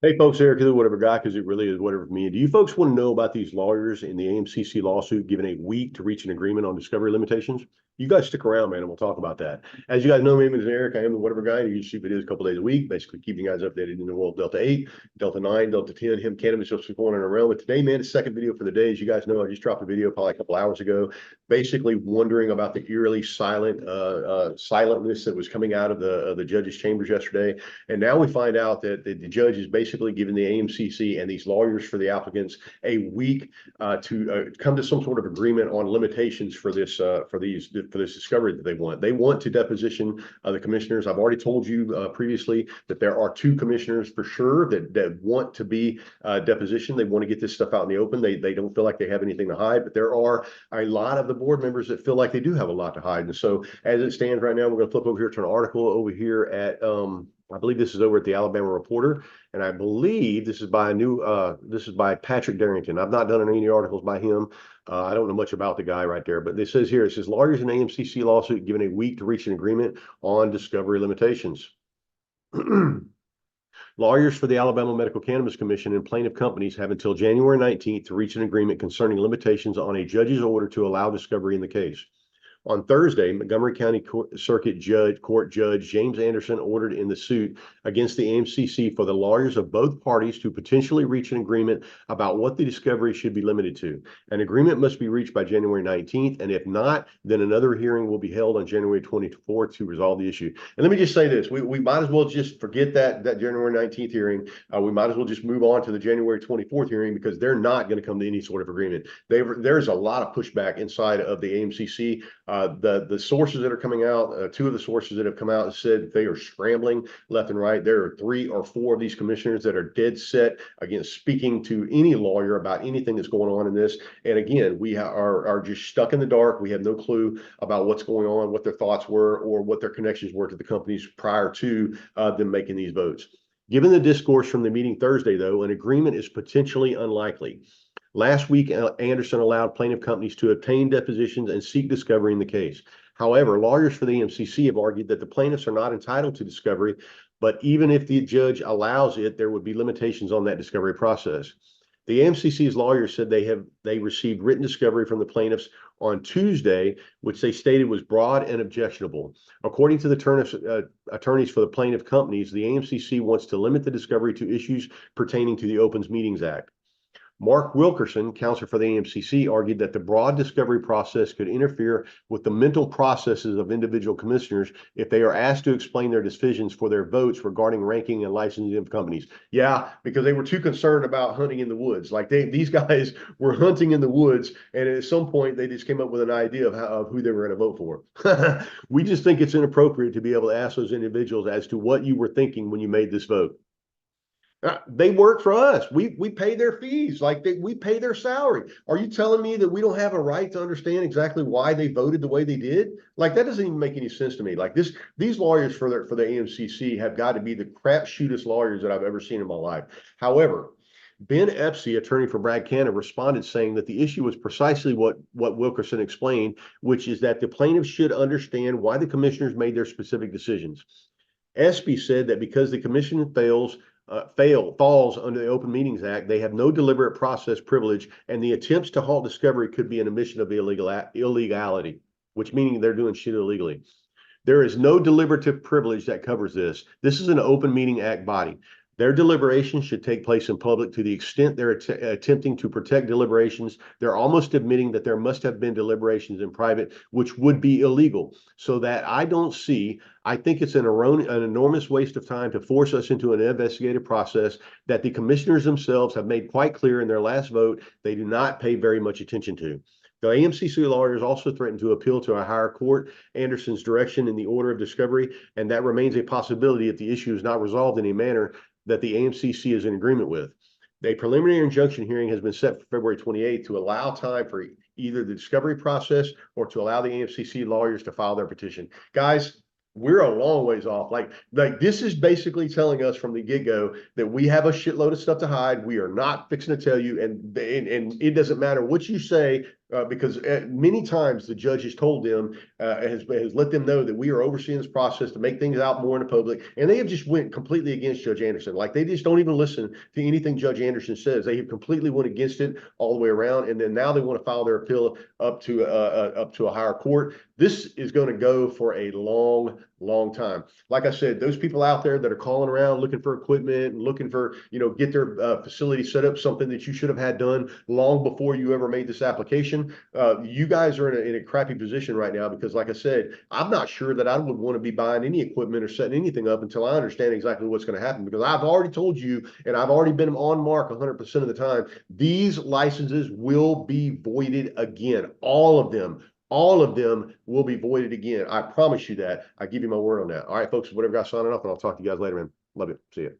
Hey folks, Eric, whatever guy, because it really is whatever for me. Do you folks want to know about these lawyers in the AMCC lawsuit given a week to reach an agreement on discovery limitations? You guys stick around, man, and we'll talk about that. As you guys know, my name is Eric. I am the whatever guy. I usually shoot videos a couple days a week, basically keeping you guys updated in the world of Delta 8, Delta 9, Delta 10, hemp cannabis, what's going on around. But today, man, the second video for the day. As you guys know, I just dropped a video probably a couple hours ago, basically wondering about the eerily silentness that was coming out of the judge's chambers yesterday. And now we find out that the judge is basically giving the AMCC and these lawyers for the applicants a week to come to some sort of agreement on limitations for this discovery that they want. They want to deposition the commissioners. I've already told you previously that there are two commissioners for sure that want to be depositioned. They want to get this stuff out in the open. They don't feel like they have anything to hide, but there are a lot of the board members that feel like they do have a lot to hide. And so as it stands right now, we're going to flip over here to an article over here at I believe this is over at the Alabama Reporter, and I believe this is by this is by Patrick Darrington. I've not done any articles by him. I don't know much about the guy right there, but it says here, it says lawyers in AMCC lawsuit given a week to reach an agreement on discovery limitations. Lawyers for the Alabama Medical Cannabis Commission and plaintiff companies have until January 19th to reach an agreement concerning limitations on a judge's order to allow discovery in the case. On Thursday, Montgomery County Circuit Court Judge James Anderson ordered in the suit against the AMCC for the lawyers of both parties to potentially reach an agreement about what the discovery should be limited to. An agreement must be reached by January 19th, and if not, then another hearing will be held on January 24th to resolve the issue. And let me just say this, we might as well just forget that January 19th hearing. We might as well just move on to the January 24th hearing because they're not going to come to any sort of agreement. There's a lot of pushback inside of the AMCC. The sources that are coming out, two of the sources that have come out said they are scrambling left and right. There are 3 or 4 of these commissioners that are dead set against speaking to any lawyer about anything that's going on in this. And again, we are just stuck in the dark. We have no clue about what's going on, what their thoughts were, or what their connections were to the companies prior to them making these votes. Given the discourse from the meeting Thursday, though, an agreement is potentially unlikely. Last week, Anderson allowed plaintiff companies to obtain depositions and seek discovery in the case. However, lawyers for the AMCC have argued that the plaintiffs are not entitled to discovery, but even if the judge allows it, there would be limitations on that discovery process. The AMCC's lawyers said they received written discovery from the plaintiffs on Tuesday, which they stated was broad and objectionable. According to the attorneys for the plaintiff companies, the AMCC wants to limit the discovery to issues pertaining to the Opens Meetings Act. Mark Wilkerson, counsel for the AMCC, argued that the broad discovery process could interfere with the mental processes of individual commissioners if they are asked to explain their decisions for their votes regarding ranking and licensing of companies. Yeah, because they were too concerned about hunting in the woods. Like these guys were hunting in the woods, and at some point they just came up with an idea of who they were going to vote for. We just think it's inappropriate to be able to ask those individuals as to what you were thinking when you made this vote. They work for us. We pay their fees, like we pay their salary. Are you telling me that we don't have a right to understand exactly why they voted the way they did? Like that doesn't even make any sense to me. Like these lawyers for the AMCC have got to be the crapshootest lawyers that I've ever seen in my life. However, Ben Epsey, attorney for Bragg Cannon, responded saying that the issue was precisely what Wilkerson explained, which is that the plaintiffs should understand why the commissioners made their specific decisions. Espy said that because the commission falls under the Open Meetings Act, they have no deliberate process privilege, and the attempts to halt discovery could be an admission of illegality, which meaning they're doing shit illegally. There is no deliberative privilege that covers this. This is an Open Meeting Act body. Their deliberations should take place in public. To the extent they're attempting to protect deliberations, they're almost admitting that there must have been deliberations in private, which would be illegal. So that I think it's an enormous waste of time to force us into an investigative process that the commissioners themselves have made quite clear in their last vote they do not pay very much attention to. The AMCC lawyers also threatened to appeal to a higher court Anderson's direction in the order of discovery, and that remains a possibility if the issue is not resolved in a manner that the AMCC is in agreement with. A preliminary injunction hearing has been set for February 28th to allow time for either the discovery process or to allow the AMCC lawyers to file their petition. Guys, we're a long ways off. Like this is basically telling us from the get-go that we have a shitload of stuff to hide. We are not fixing to tell you, and it doesn't matter what you say. because many times the judge has told them, has let them know that we are overseeing this process to make things out more in the public, and they have just went completely against Judge Anderson. Like, they just don't even listen to anything Judge Anderson says. They have completely went against it all the way around, and then now they want to file their appeal up to a higher court. This is going to go for a long time. Like I said, those people out there that are calling around looking for equipment and looking for, get their facility set up, something that you should have had done long before you ever made this application. You guys are in a crappy position right now, because like I said, I'm not sure that I would want to be buying any equipment or setting anything up until I understand exactly what's going to happen, because I've already told you, and I've already been on mark 100% of the time, these licenses will be voided again. All of them will be voided again. I promise you that. I give you my word on that. All right, folks, whatever, guys, signing off, and I'll talk to you guys later, man. Love you. See you.